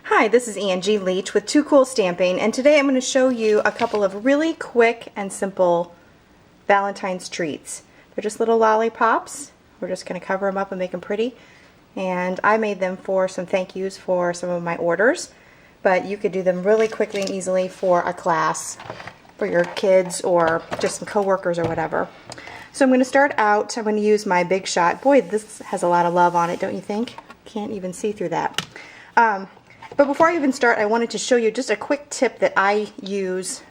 Hi, this is Angie Leach with Too Cool Stamping, and today I'm going to show you a couple of really quick and simple Valentine's treats. They're just little lollipops. We're just going to cover them up and make them pretty. And I made them for some thank yous for some of my orders, but you could do them really quickly and easily for a class, for your kids or just some coworkers or whatever. So I'm going to start out, I'm going to use my Big Shot. Boy, this has a lot of love on it, don't you think? Can't even see through that. But before I even start, I wanted to show you just a quick tip that I use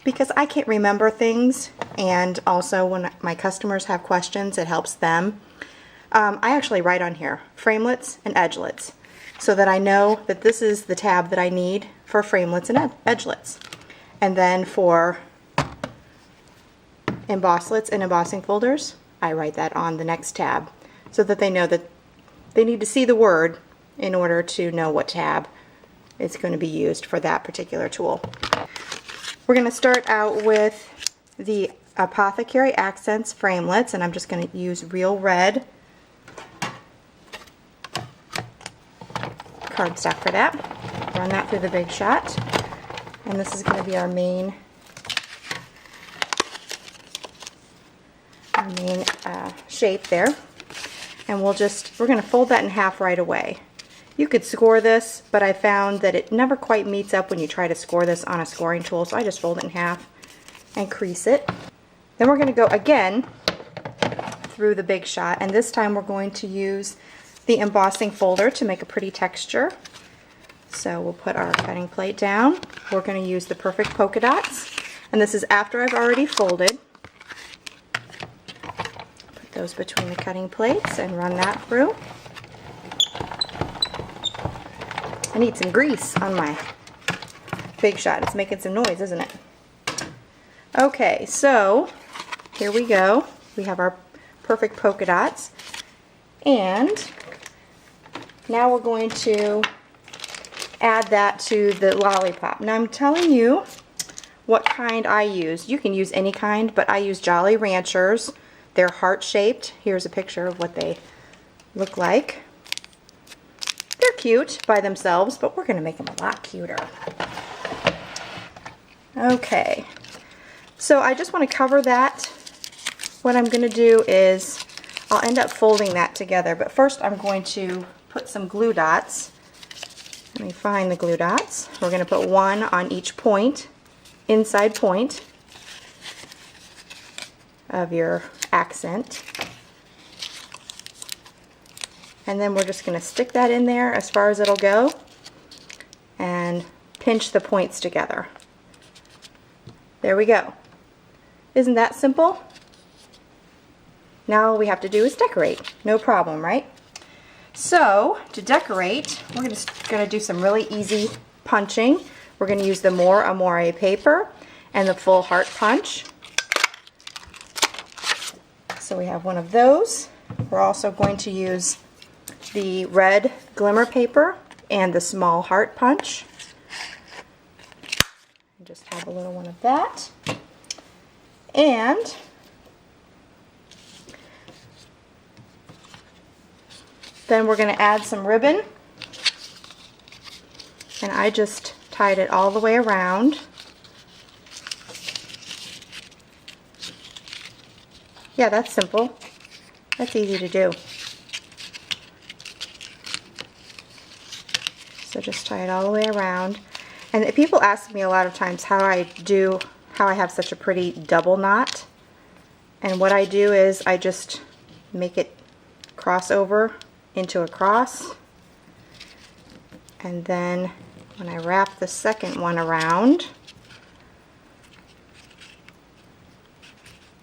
because I can't remember things, and also when my customers have questions, it helps them. I actually write on here, framelits and edgelets, so that I know that this is the tab that I need for framelits and edgelets. And then for embosslets and embossing folders, I write that on the next tab so that they know that they need to see the word in order to know what tab is going to be used for that particular tool. We're going to start out with the Apothecary Accents framelits, and I'm just going to use real red cardstock for that. Run that through the Big Shot, and this is going to be our main shape there. And we're going to fold that in half right away. You could score this, but I found that it never quite meets up when you try to score this on a scoring tool, so I just fold it in half and crease it. Then we're going to go again through the Big Shot, and this time we're going to use the embossing folder to make a pretty texture. So we'll put our cutting plate down. We're going to use the Perfect Polka Dots, and this is after I've already folded. Put those between the cutting plates and run that through. I need some grease on my Big Shot. It's making some noise, isn't it? Okay, so here we go. We have our perfect polka dots. And now we're going to add that to the lollipop. Now I'm telling you what kind I use. You can use any kind, but I use Jolly Ranchers. They're heart-shaped. Here's a picture of what they look like. Cute by themselves, but we're going to make them a lot cuter. Okay, so I just want to cover that. What I'm going to do is I'll end up folding that together, but first I'm going to put some glue dots. Let me find the glue dots. We're going to put one on each point, inside point of your accent. And then we're just going to stick that in there as far as it'll go and pinch the points together. There we go. Isn't that simple? Now all we have to do is decorate. No problem, right? So to decorate, we're going to do some really easy punching. We're going to use the More Amore paper and the full heart punch. So we have one of those. We're also going to use the red glimmer paper and the small heart punch. Just have a little one of that. And then we're going to add some ribbon. And I just tied it all the way around. Yeah, that's simple. That's easy to do. So just tie it all the way around. And people ask me a lot of times how I have such a pretty double knot. And what I do is I just make it cross over into a cross. And then when I wrap the second one around,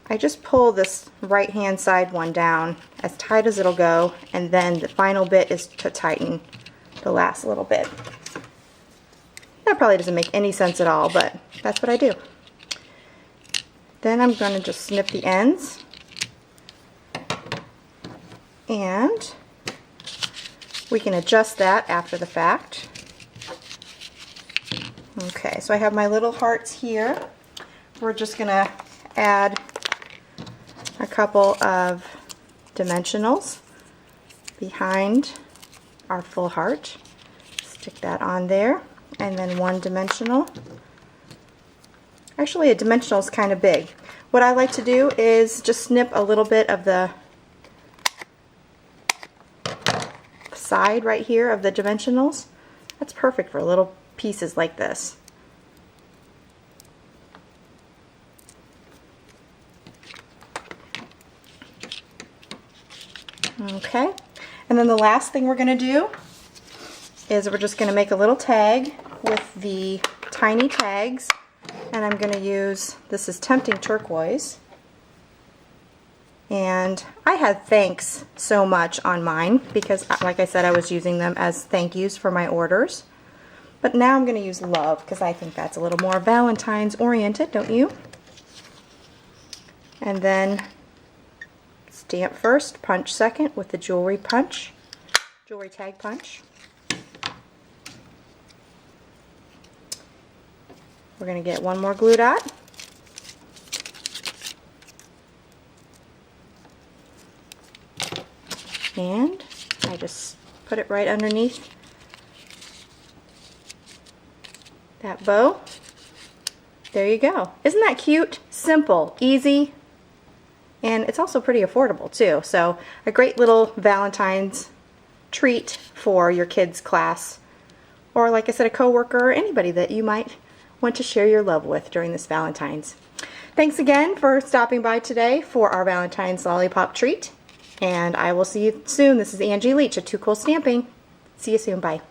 I just pull this right hand side one down as tight as it'll go, and then the final bit is to tighten the last little bit. That probably doesn't make any sense at all, but that's what I do. Then I'm going to just snip the ends, and we can adjust that after the fact. Okay, so I have my little hearts here. We're just going to add a couple of dimensionals behind our full heart. Stick that on there, and then one dimensional. Actually, a dimensional is kind of big. What I like to do is just snip a little bit of the side right here of the dimensionals. That's perfect for little pieces like this. Okay, and then the last thing we're going to do is we're just going to make a little tag with the tiny tags, and I'm going to use, this is Tempting Turquoise, and I had thanks so much on mine because, like I said, I was using them as thank yous for my orders, but now I'm going to use love because I think that's a little more Valentine's oriented, don't you? And then stamp first, punch second with the jewelry tag punch. We're going to get one more glue dot. And I just put it right underneath that bow. There you go. Isn't that cute? Simple, easy, and it's also pretty affordable too. So a great little Valentine's treat for your kids' class, or like I said, a coworker or anybody that you might want to share your love with during this Valentine's. Thanks again for stopping by today for our Valentine's Lollipop treat, and I will see you soon. This is Angie Leach at Too Cool Stamping. See you soon. Bye.